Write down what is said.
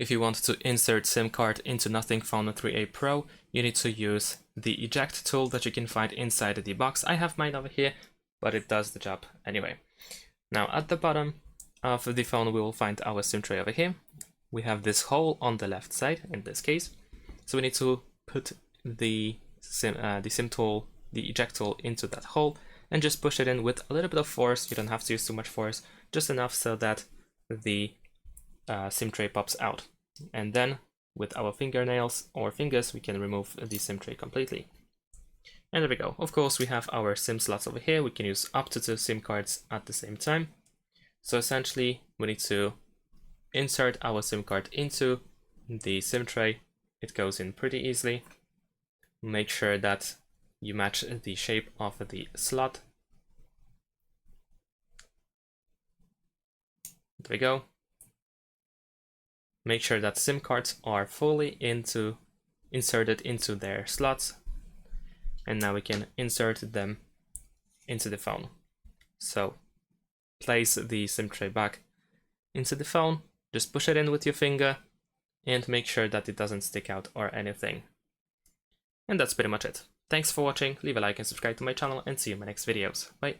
if you want to insert SIM card into Nothing Phone 3A Pro, you need to use the eject tool that you can find inside the box. I have mine over here, but it does the job anyway. Now at the bottom of the phone, we will find our SIM tray over here. We have this hole on the left side in this case. So we need to put the SIM tool, the eject tool, into that hole and just push it in with a little bit of force. You don't have to use too much force, just enough so that the SIM tray pops out. And then with our fingernails or fingers, we can remove the SIM tray completely. And there we go. Of course, we have our SIM slots over here. We can use up to 2 SIM cards at the same time. So essentially, we need to insert our SIM card into the SIM tray. It goes in pretty easily. Make sure that you match the shape of the slot. There we go. Make sure that SIM cards are fully inserted into their slots. And now we can insert them into the phone. So place the SIM tray back into the phone, just push it in with your finger and make sure that it doesn't stick out or anything. And that's pretty much it. Thanks for watching, leave a like and subscribe to my channel, and see you in my next videos. Bye!